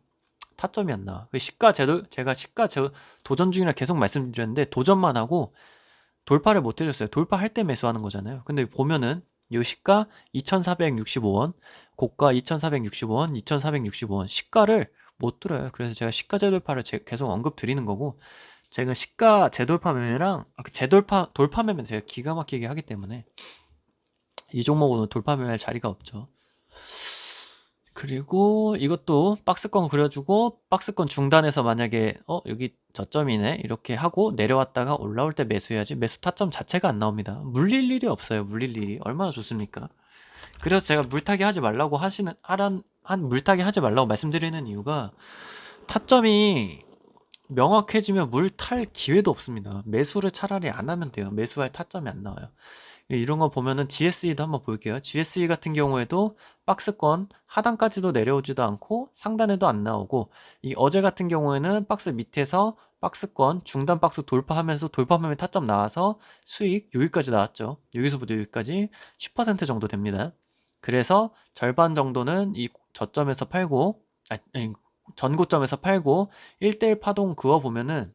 Speaker 1: 타점이 안 나와. 제가 도전 중이라 계속 말씀드렸는데, 도전만 하고 돌파를 못 해줬어요. 돌파할 때 매수하는 거잖아요. 근데 보면은 이 시가 2,465원, 고가 2,465원, 2,465원 시가를 못 들어요. 그래서 제가 시가 재돌파를 계속 언급 드리는 거고, 제가 시가 재돌파 매매랑 돌파 매매는 제가 기가 막히게 하기 때문에 이 종목은 돌파 매매할 자리가 없죠. 그리고 이것도 박스권 그려주고, 박스권 중단해서 만약에 여기 저점이네 이렇게 하고 내려왔다가 올라올 때 매수해야지, 매수 타점 자체가 안 나옵니다. 물릴 일이 없어요. 물릴 일이 얼마나 좋습니까? 그래서 제가 물타기 하지 말라고 물타기 하지 말라고 말씀드리는 이유가, 타점이 명확해지면 물 탈 기회도 없습니다. 매수를 차라리 안 하면 돼요. 매수할 타점이 안 나와요. 이런 거 보면은 GSE도 한번 볼게요. GSE 같은 경우에도 박스권 하단까지도 내려오지도 않고 상단에도 안 나오고, 이 어제 같은 경우에는 박스 밑에서 박스권 중단 박스 돌파하면서 돌파하면 타점 나와서 수익 여기까지 나왔죠. 여기서부터 여기까지 10% 정도 됩니다. 그래서 절반 정도는 이 저점에서 팔고, 아니, 전고점에서 팔고 1대1 파동 그어보면은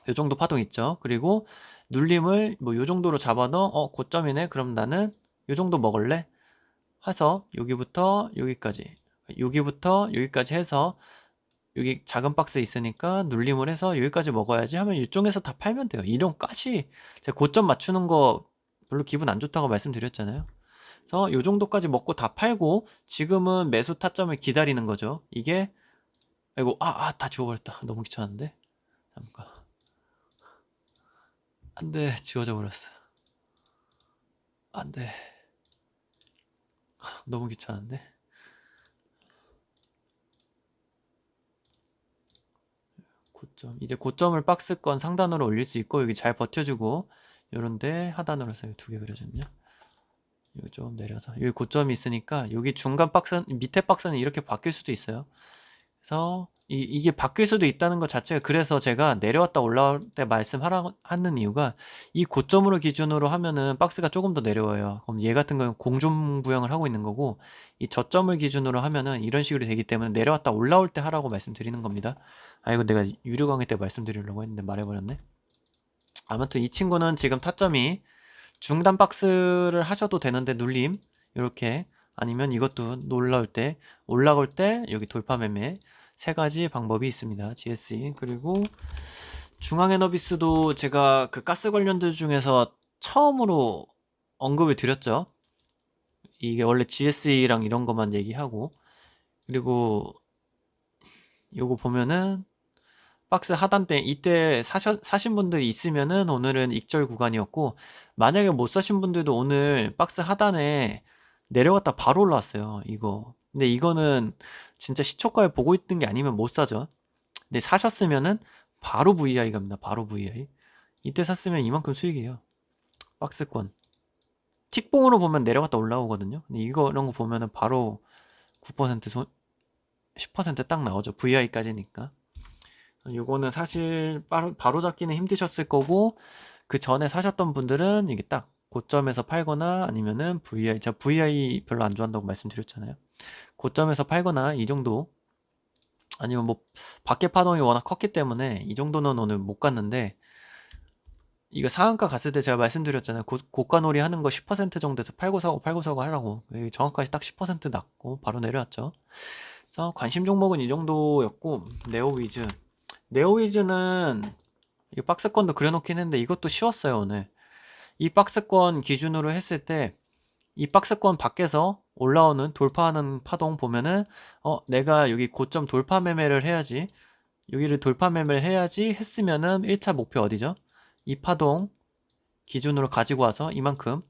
Speaker 1: 요 정도 파동 있죠. 그리고 눌림을 뭐 요 정도로 잡아넣어, 고점이네. 그럼 나는 요 정도 먹을래? 해서 여기부터 여기까지 해서, 여기 작은 박스 있으니까 눌림을 해서 여기까지 먹어야지 하면 이쪽에서 다 팔면 돼요. 이런까지 제가 고점 맞추는 거 별로 기분 안 좋다고 말씀드렸잖아요. 그래서 요 정도까지 먹고 다 팔고, 지금은 매수 타점을 기다리는 거죠. 이게, 아이고, 다 지워버렸다. 너무 귀찮은데. 잠깐. 안돼, 지워져 버렸어. 안돼, 너무 귀찮은데. 이제 고점을 박스권 상단으로 올릴 수 있고, 여기 잘 버텨주고, 요런데 하단으로 해서 두 개 그려졌냐? 여기 좀 내려서 여기 고점이 있으니까, 여기 중간 박스 밑에 박스는 이렇게 바뀔 수도 있어요. 그래서 이게 바뀔 수도 있다는 것 자체가, 그래서 제가 내려왔다 올라올 때 하는 이유가, 이 고점으로 기준으로 하면은 박스가 조금 더 내려와요. 그럼 얘 같은 경우는 공중부양을 하고 있는 거고, 이 저점을 기준으로 하면은 이런 식으로 되기 때문에 내려왔다 올라올 때 하라고 말씀드리는 겁니다. 이거 내가 유료 강의 때 말씀드리려고 했는데 말해버렸네. 아무튼 이 친구는 지금 타점이 중단 박스를 하셔도 되는데, 눌림 이렇게, 아니면 이것도 올라올 때 여기 돌파 매매, 세 가지 방법이 있습니다. GSE. 그리고 중앙에너비스도 제가 그 가스 관련들 중에서 처음으로 언급을 드렸죠. 이게 원래 GSE랑 이런 것만 얘기하고, 그리고 요거 보면은 박스 하단대 이때 사신 분들이 있으면은 오늘은 익절 구간이었고, 만약에 못 사신 분들도 오늘 박스 하단에 내려갔다 바로 올라왔어요. 이거. 근데 이거는 진짜 시초가를 보고 있는 게 아니면 못 사죠. 근데 사셨으면은 바로 VI 갑니다. 바로 VI. 이때 샀으면 이만큼 수익이에요. 박스권. 틱봉으로 보면 내려갔다 올라오거든요. 근데 이런 거 보면은 바로 9% 10% 딱 나오죠. VI까지니까. 요거는 사실 바로 잡기는 힘드셨을 거고, 그 전에 사셨던 분들은 이게 딱 고점에서 팔거나, 아니면은 제가 VI 별로 안 좋아한다고 말씀드렸잖아요. 고점에서 팔거나 이 정도, 아니면 뭐 밖에 파동이 워낙 컸기 때문에 이 정도는 오늘 못 갔는데, 이거 상한가 갔을 때 제가 말씀드렸잖아요. 고가놀이 하는 거 10% 정도에서 팔고 사고 하라고. 정확하게 딱 10% 났고 바로 내려왔죠. 그래서 관심 종목은 이 정도였고, 네오위즈는 이 박스권도 그려놓긴 했는데 이것도 쉬웠어요 오늘. 이 박스권 기준으로 했을 때 이 박스권 밖에서 올라오는 돌파하는 파동 보면은 내가 여기 고점 돌파 매매를 해야지, 여기를 돌파 매매를 해야지 했으면은 1차 목표 어디죠? 이 파동 기준으로 가지고 와서 이만큼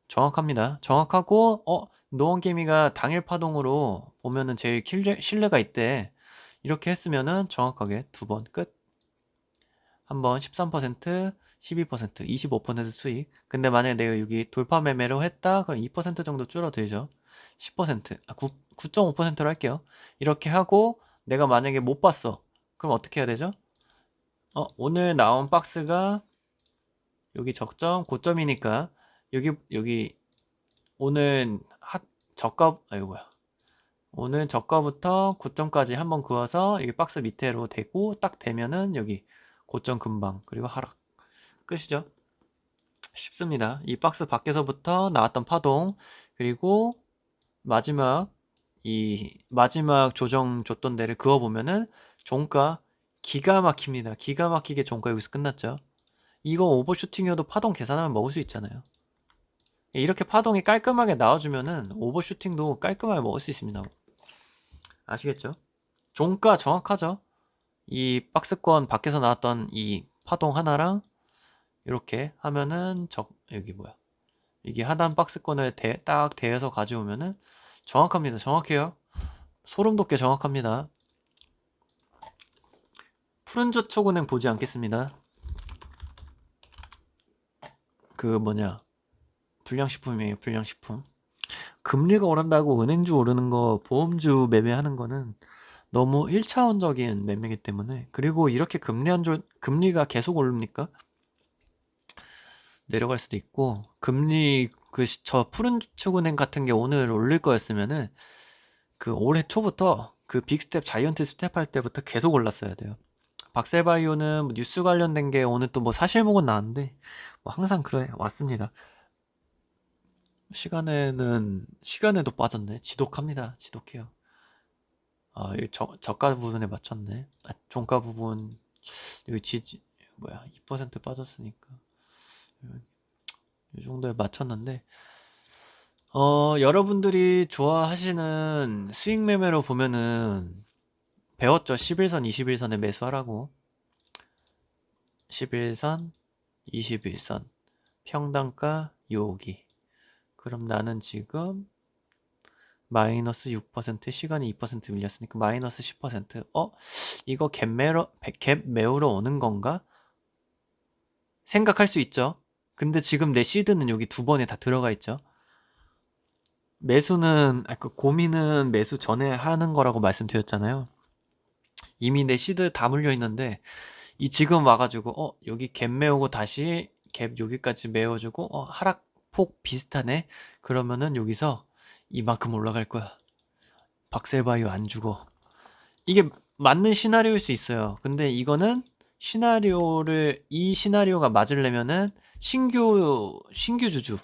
Speaker 1: 정확합니다. 정확하고 노원개미가 당일 파동으로 보면은 제일 신뢰가 있대. 이렇게 했으면은 정확하게 두 번 끝. 한 번 13%, 12%, 25% 수익. 근데 만약에 내가 여기 돌파 매매로 했다, 그럼 2% 정도 줄어들죠. 10%, 9.5%로 할게요. 이렇게 하고 내가 만약에 못 봤어. 그럼 어떻게 해야 되죠? 오늘 나온 박스가 여기 적점, 고점이니까 여기 오늘 저가, 아이고 뭐야. 오늘 저가부터 고점까지 한번 그어서 여기 박스 밑에로 대고 딱 대면은 여기 고점 금방 그리고 하락 끝이죠. 쉽습니다. 이 박스 밖에서부터 나왔던 파동 그리고 마지막 조정 줬던 데를 그어보면은 종가 기가 막힙니다. 기가 막히게 종가 여기서 끝났죠. 이거 오버슈팅이어도 파동 계산하면 먹을 수 있잖아요. 이렇게 파동이 깔끔하게 나와주면은 오버슈팅도 깔끔하게 먹을 수 있습니다. 아시겠죠? 종가 정확하죠? 이 박스권 밖에서 나왔던 이 파동 하나랑 이렇게 하면은 여기 뭐야, 이게 하단 박스권을 딱 대해서 가져오면은 정확합니다. 정확해요. 소름 돋게 정확합니다. 푸른저축은행 보지 않겠습니다. 그 뭐냐, 불량식품이에요. 불량식품. 금리가 오른다고 은행주 오르는 거, 보험주 매매하는 거는 너무 1차원적인 매매이기 때문에. 그리고 이렇게 금리가 계속 오릅니까? 내려갈 수도 있고, 금리 저 푸른축은행 같은 게 오늘 올릴 거였으면은 그 올해 초부터 그 빅스텝 자이언트 스텝 할 때부터 계속 올랐어야 돼요. 박셀바이오는 뭐 뉴스 관련된 게 오늘 또 뭐 사실목은 나왔는데 뭐 항상 그래 왔습니다. 시간에도 빠졌네. 지독합니다. 지독해요. 여기 저가 부분에 맞췄네. 종가 부분 여기 뭐야, 2% 빠졌으니까 이 정도에 맞췄는데, 여러분들이 좋아하시는 수익 매매로 보면은 배웠죠. 11선, 21선에 매수하라고. 11선, 21선, 평단가 여기. 그럼 나는 지금 마이너스 6%, 시간이 2% 밀렸으니까 마이너스 10%. 이거 갭 메우러 오는 건가? 생각할 수 있죠. 근데 지금 내 시드는 여기 두 번에 다 들어가 있죠. 고민은 매수 전에 하는 거라고 말씀드렸잖아요. 이미 내 시드 다 물려 있는데 지금 와가지고 여기 갭 메우고 다시 갭 여기까지 메워주고 하락폭 비슷하네. 그러면은 여기서 이만큼 올라갈 거야. 박셀바이오 안 죽어. 이게 맞는 시나리오일 수 있어요. 근데 이거는 이 시나리오가 맞으려면은 신규 주주,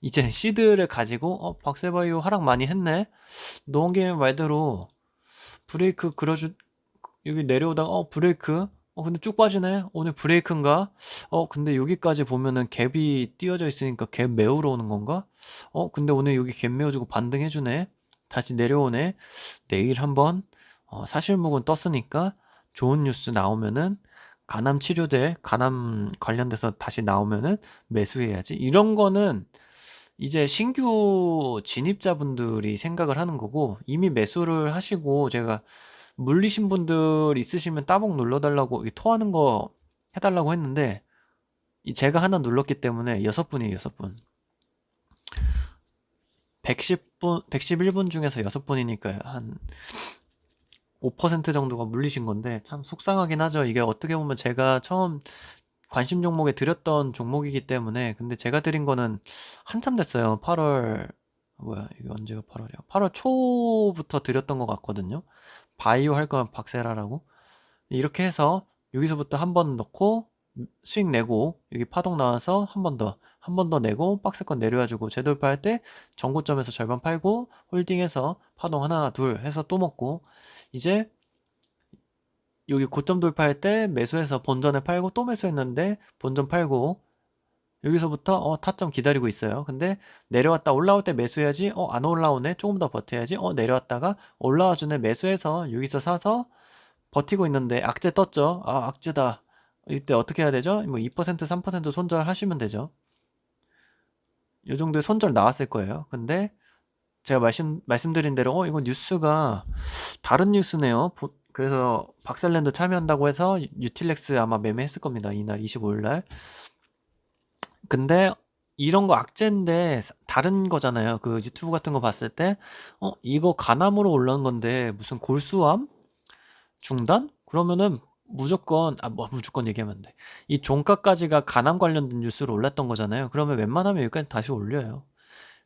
Speaker 1: 이제 시드를 가지고 박셀바이오 하락 많이 했네. 노원게임 말대로 브레이크 여기 내려오다가 브레이크, 근데 쭉 빠지네. 오늘 브레이크인가? 근데 여기까지 보면은 갭이 띄어져 있으니까 갭 메우러 오는 건가? 근데 오늘 여기 갭 메워주고 반등해주네. 다시 내려오네. 내일 한번 사실목은 떴으니까 좋은 뉴스 나오면은 간암 관련돼서 다시 나오면은 매수해야지. 이런 거는 이제 신규 진입자분들이 생각을 하는 거고, 이미 매수를 하시고 제가 물리신 분들 있으시면 따봉 눌러달라고 토하는 거 해달라고 했는데 제가 하나 눌렀기 때문에 6분이에요. 6분. 111분 중에서 6분이니까 한 5% 정도가 물리신 건데 참 속상하긴 하죠. 이게 어떻게 보면 제가 처음 관심 종목에 드렸던 종목이기 때문에. 근데 제가 드린 거는 한참 됐어요. 8월, 뭐야 이게 언제가 8월이야? 8월 초부터 드렸던 것 같거든요. 바이오 할 거면 박세라라고. 이렇게 해서 여기서부터 한 번 넣고 수익 내고 여기 파동 나와서 한 번 더 내고 박스권 내려와주고 재돌파할 때 전고점에서 절반 팔고 홀딩해서 파동 하나 둘 해서 또 먹고, 이제 여기 고점 돌파할 때 매수해서 본전에 팔고 또 매수했는데 본전 팔고 여기서부터 타점 기다리고 있어요. 근데 내려왔다 올라올 때 매수해야지. 안 올라오네. 조금 더 버텨야지. 내려왔다가 올라와 주네. 매수해서 여기서 사서 버티고 있는데 악재 떴죠. 악재다. 이때 어떻게 해야 되죠? 뭐 2%, 3% 손절하시면 되죠. 이 정도의 손절 나왔을 거예요. 근데 제가 말씀드린 대로 이건 뉴스가 다른 뉴스네요. 그래서 박셀랜드 참여한다고 해서 유틸렉스 아마 매매했을 겁니다. 이날 25일 날. 근데 이런 거 악재인데 다른 거잖아요. 그 유튜브 같은 거 봤을 때 이거 가남으로 올라온 건데 무슨 골수암? 중단? 그러면은 무조건 무조건 얘기하면 안 돼. 이 종가까지가 가남 관련된 뉴스로 올랐던 거잖아요. 그러면 웬만하면 여기까지 다시 올려요.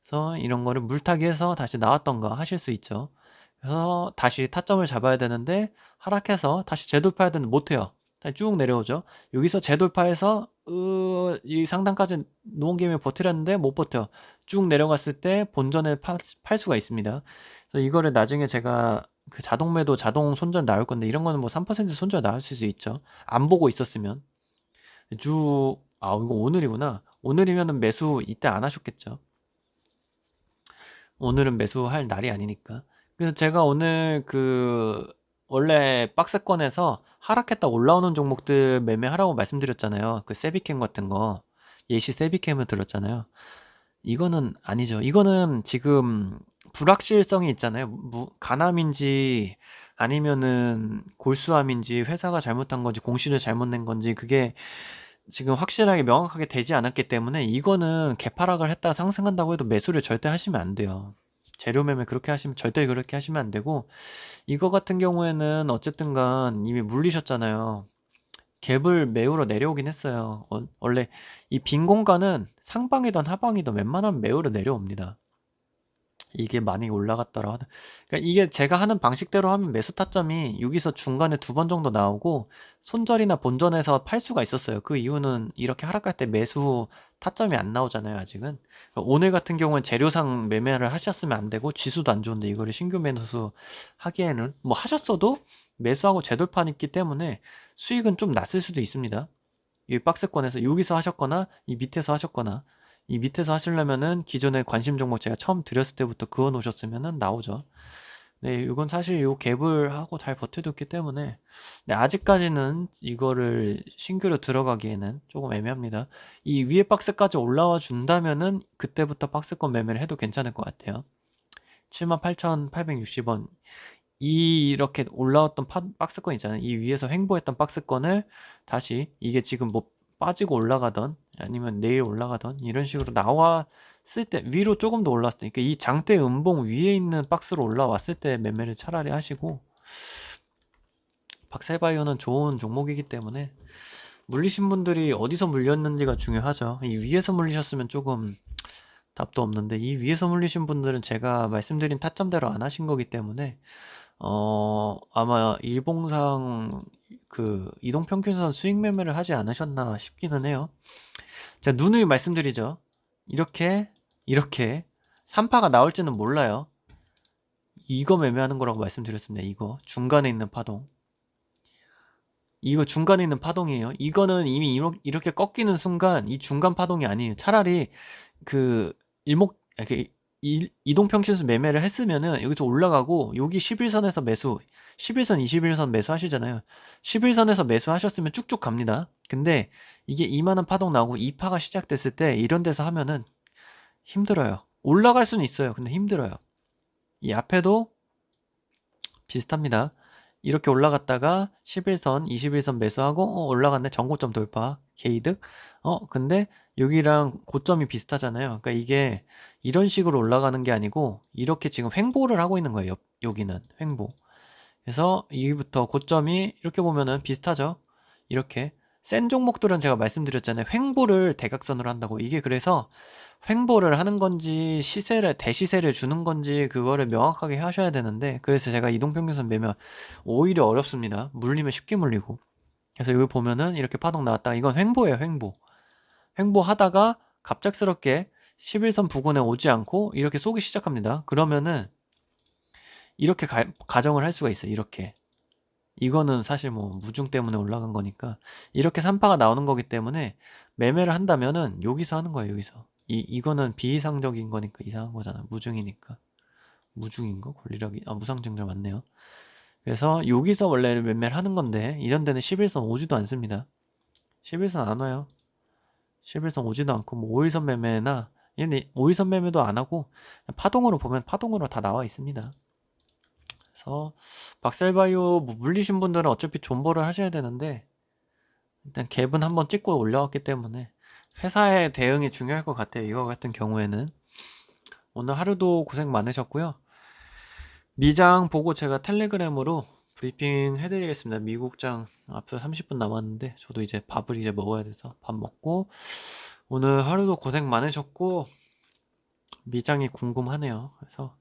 Speaker 1: 그래서 이런 거를 물타기해서 다시 나왔던가 하실 수 있죠. 그래서 다시 타점을 잡아야 되는데 하락해서 다시 재돌파해야 되는데 못해요. 다시 쭉 내려오죠. 여기서 재돌파해서 이 상단까지 놓은 김에 버티려는데 못 버텨. 쭉 내려갔을 때 본전에 팔 수가 있습니다. 그래서 이거를 나중에 제가 그 자동 매도, 자동 손절 나올 건데 이런 거는 뭐 3% 손절 나올 수 있죠. 안 보고 있었으면 이거 오늘이구나. 오늘이면은 매수 이때 안 하셨겠죠. 오늘은 매수할 날이 아니니까. 그래서 제가 오늘 원래 박스권에서 하락했다 올라오는 종목들 매매하라고 말씀드렸잖아요. 그 세비캠 같은 거. 예시 세비캠을 들었잖아요. 이거는 아니죠. 이거는 지금 불확실성이 있잖아요. 가남인지 아니면은 골수암인지 회사가 잘못한 건지 공시를 잘못 낸 건지 그게 지금 확실하게 명확하게 되지 않았기 때문에 이거는 개파락을 했다가 상승한다고 해도 매수를 절대 하시면 안 돼요. 재료 매매 절대 그렇게 하시면 안 되고 이거 같은 경우에는 어쨌든 간 이미 물리셨잖아요. 갭을 메우러 내려오긴 했어요. 원래 이 빈 공간은 상방이든 하방이든 웬만하면 메우러 내려옵니다. 이게 많이 올라갔더라. 그러니까 이게 제가 하는 방식대로 하면 매수 타점이 여기서 중간에 2번 정도 나오고 손절이나 본전에서 팔 수가 있었어요. 그 이유는 이렇게 하락할 때 매수 타점이 안 나오잖아요, 아직은. 오늘 같은 경우는 재료상 매매를 하셨으면 안 되고 지수도 안 좋은데 이거를 신규 매수 하기에는 뭐 하셨어도 매수하고 재돌판 있기 때문에 수익은 좀 났을 수도 있습니다. 이 박스권에서 여기서 하셨거나 이 밑에서 하셨거나 이 밑에서 하시려면은 기존의 관심 종목 제가 처음 드렸을 때부터 그어 놓으셨으면은 나오죠. 네, 이건 사실 요 갭을 하고 잘 버텨뒀기 때문에 네, 아직까지는 이거를 신규로 들어가기에는 조금 애매합니다. 이 위에 박스까지 올라와 준다면은 그때부터 박스권 매매를 해도 괜찮을 것 같아요. 78,860원 이렇게 올라왔던 박스권 있잖아요. 이 위에서 횡보했던 박스권을 다시 이게 지금 뭐 빠지고 올라가던 아니면 내일 올라가던 이런 식으로 나왔을 때 위로 조금 더 올라왔을 때 그러니까 이 장대 음봉 위에 있는 박스로 올라왔을 때 매매를 차라리 하시고 박셀바이오는 좋은 종목이기 때문에 물리신 분들이 어디서 물렸는지가 중요하죠. 이 위에서 물리셨으면 조금 답도 없는데 이 위에서 물리신 분들은 제가 말씀드린 타점대로 안 하신 거기 때문에 아마 일봉상 이동평균선 수익 매매를 하지 않으셨나 싶기는 해요. 제가 누누이 말씀드리죠. 이렇게 3파가 나올지는 몰라요. 이거 매매하는 거라고 말씀드렸습니다. 이거 중간에 있는 파동. 이거 중간에 있는 파동이에요. 이거는 이미 이렇게 꺾이는 순간 이 중간 파동이 아니에요. 차라리 이동평균선 매매를 했으면은 여기서 올라가고 여기 11선에서 매수 11선 21선 매수 하시잖아요. 11선에서 매수하셨으면 쭉쭉 갑니다. 근데 이게 이만한 파동 나오고 2파가 시작됐을 때 이런 데서 하면은 힘들어요. 올라갈 수는 있어요. 근데 힘들어요. 이 앞에도 비슷합니다. 이렇게 올라갔다가 11선 21선 매수하고 올라갔네. 전고점 돌파 개이득. 근데 여기랑 고점이 비슷하잖아요. 그러니까 이게 이런 식으로 올라가는 게 아니고 이렇게 지금 횡보를 하고 있는 거예요. 여기는 횡보. 그래서 여기부터 고점이 이렇게 보면은 비슷하죠. 이렇게 센 종목들은 제가 말씀드렸잖아요. 횡보를 대각선으로 한다고. 이게 그래서 횡보를 하는 건지 대시세를 주는 건지 그거를 명확하게 하셔야 되는데 그래서 제가 이동평균선 매면 오히려 어렵습니다. 물리면 쉽게 물리고. 그래서 여기 보면은 이렇게 파동 나왔다. 이건 횡보예요, 횡보. 횡보하다가 갑작스럽게 11선 부근에 오지 않고 이렇게 쏘기 시작합니다. 그러면은 이렇게 가정을 할 수가 있어요. 이렇게 이거는 사실 뭐 무중 때문에 올라간 거니까 이렇게 3파가 나오는 거기 때문에 매매를 한다면은 여기서 하는 거예요. 여기서 이거는 비이상적인 거니까 이상한 거잖아. 무중이니까. 무중인가? 권리력이 무상증자 맞네요. 그래서 여기서 원래 매매를 하는 건데 이런 데는 11선 오지도 않습니다. 11선 안 와요. 11선 오지도 않고 뭐 5일선 매매나 얘네 5일선 매매도 안 하고 파동으로 보면 파동으로 다 나와 있습니다. 그래서 박셀바이오 물리신 분들은 어차피 존버를 하셔야 되는데 일단 갭은 한번 찍고 올라왔기 때문에 회사의 대응이 중요할 것 같아요. 이거 같은 경우에는 오늘 하루도 고생 많으셨고요. 미장 보고 제가 텔레그램으로 브리핑 해드리겠습니다. 미국장 앞서 30분 남았는데 저도 이제 밥을 이제 먹어야 돼서 밥 먹고 오늘 하루도 고생 많으셨고 미장이 궁금하네요. 그래서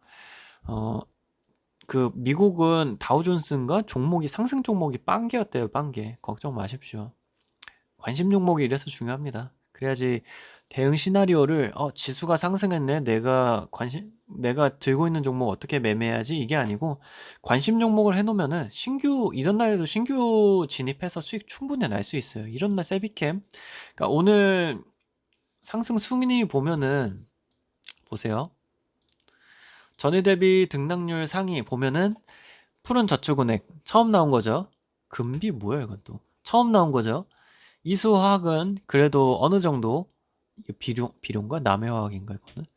Speaker 1: 그 미국은 다우존스인가 종목이 상승 종목이 빵개였대요. 빵개. 걱정 마십시오. 관심 종목이 이래서 중요합니다. 그래야지 대응 시나리오를 지수가 상승했네. 내가 들고 있는 종목 어떻게 매매해야지 이게 아니고 관심 종목을 해놓으면은 이전 날에도 신규 진입해서 수익 충분히 날 수 있어요. 이런 날 세비캠. 그러니까 오늘 상승 순위 보면은 보세요. 전일 대비 등락률 상위 보면은 푸른 저축은행 처음 나온 거죠. 금비 뭐야 이건 또 처음 나온 거죠. 이수화학은 그래도 어느 정도 비료인가 남해화학인가 이거는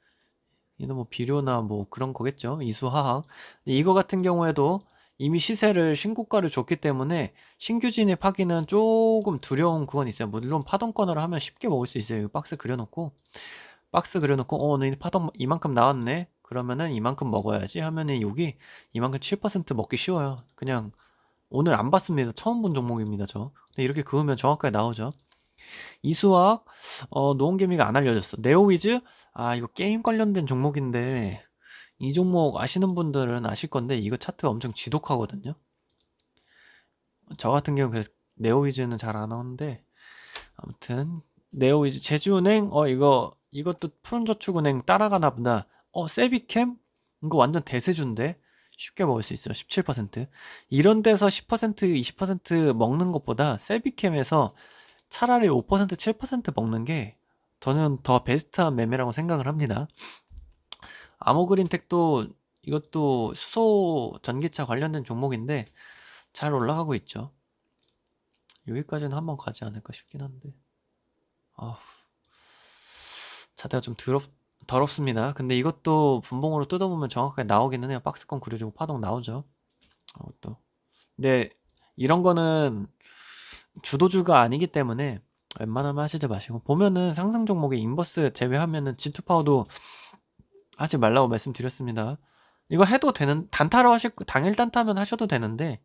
Speaker 1: 얘는 뭐 비료나 뭐 그런 거겠죠. 이수화학 이거 같은 경우에도 이미 시세를 신고가를 줬기 때문에 신규 진입하기는 조금 두려운 그건 있어요. 물론 파동권으로 하면 쉽게 먹을 수 있어요. 박스 그려놓고 오늘 파동 이만큼 나왔네 그러면은 이만큼 먹어야지 하면은 여기 이만큼 7% 먹기 쉬워요. 그냥 오늘 안 봤습니다. 처음 본 종목입니다 저. 근데 이렇게 그으면 정확하게 나오죠. 이수학 노원개미가 안 알려졌어. 네오위즈 이거 게임 관련된 종목인데 이 종목 아시는 분들은 아실 건데 이거 차트 엄청 지독하거든요. 저 같은 경우 그래서 네오위즈는 잘 안 하는데 아무튼 네오위즈 제주은행 이것도 푸른저축은행 따라가나 보다. 세비캠 이거 완전 대세주인데 쉽게 먹을 수 있어요. 17%. 이런 데서 10% 20% 먹는 것보다 세비캠에서 차라리 5% 7% 먹는 게 저는 더 베스트한 매매라고 생각을 합니다. 아모그린텍도 이것도 수소 전기차 관련된 종목인데 잘 올라가고 있죠. 여기까지는 한번 가지 않을까 싶긴 한데 자태가 좀 더럽습니다. 근데 이것도 분봉으로 뜯어보면 정확하게 나오기는 해요. 박스권 그려주고 파동 나오죠. 또 근데 이런 거는 주도주가 아니기 때문에 웬만하면 하시지 마시고 보면은 상승 종목의 인버스 제외하면은 G2파워도 하지 말라고 말씀드렸습니다. 이거 해도 되는 단타로 당일 단타면 하셔도 되는데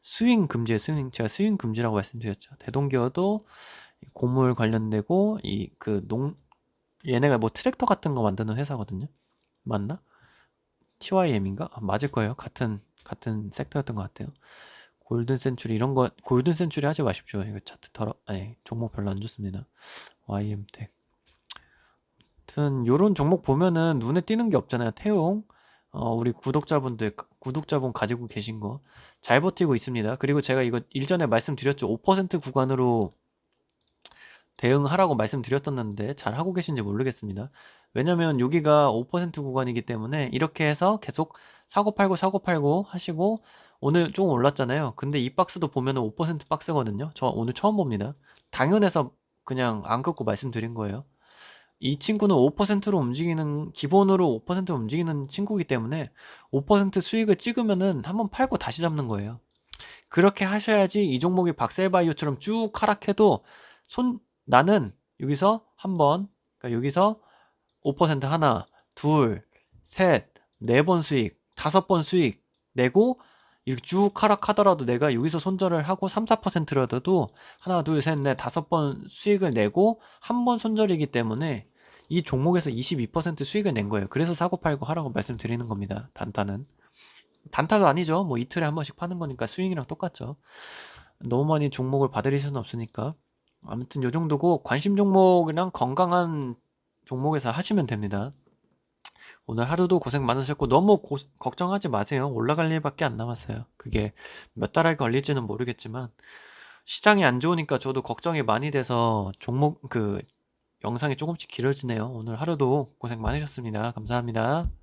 Speaker 1: 스윙 금지에 제가 스윙 금지라고 말씀드렸죠. 대동기어도 고물 관련되고 얘네가 뭐 트랙터 같은 거 만드는 회사거든요. 맞나? TYM인가? 맞을 거예요. 같은 섹터였던 것 같아요. 골든 센츄리 이런 거 골든 센츄리 하지 마십시오. 이거 차트 종목 별로 안 좋습니다. YM텍. 아무튼 요런 종목 보면은 눈에 띄는 게 없잖아요. 태용. 우리 구독자분 가지고 계신 거 잘 버티고 있습니다. 그리고 제가 이거 일전에 말씀드렸죠. 5% 구간으로 대응하라고 말씀드렸었는데 잘 하고 계신지 모르겠습니다. 왜냐면 여기가 5% 구간이기 때문에 이렇게 해서 계속 사고 팔고 하시고 오늘 조금 올랐잖아요. 근데 이 박스도 보면은 5% 박스거든요. 저 오늘 처음 봅니다. 당연해서 그냥 안 긋고 말씀드린 거예요. 이 친구는 5%로 기본으로 5% 움직이는 친구이기 때문에 5% 수익을 찍으면은 한번 팔고 다시 잡는 거예요. 그렇게 하셔야지 이 종목이 박셀바이오처럼 쭉 하락해도 나는 여기서 그러니까 여기서 5% 하나, 둘, 셋, 네 번 수익, 5번 수익 내고 이렇게 쭉 하락하더라도 내가 여기서 손절을 하고 3, 4%라도 하나, 둘, 셋, 넷, 5번 수익을 내고 한 번 손절이기 때문에 이 종목에서 22% 수익을 낸 거예요. 그래서 사고 팔고 하라고 말씀드리는 겁니다. 단타도 아니죠. 뭐 이틀에 한 번씩 파는 거니까 스윙이랑 똑같죠. 너무 많이 종목을 봐드릴 수는 없으니까. 아무튼 요 정도고 관심 종목이랑 건강한 종목에서 하시면 됩니다. 오늘 하루도 고생 많으셨고 너무 걱정하지 마세요. 올라갈 일밖에 안 남았어요. 그게 몇 달에 걸릴지는 모르겠지만 시장이 안 좋으니까 저도 걱정이 많이 돼서 영상이 조금씩 길어지네요. 오늘 하루도 고생 많으셨습니다. 감사합니다.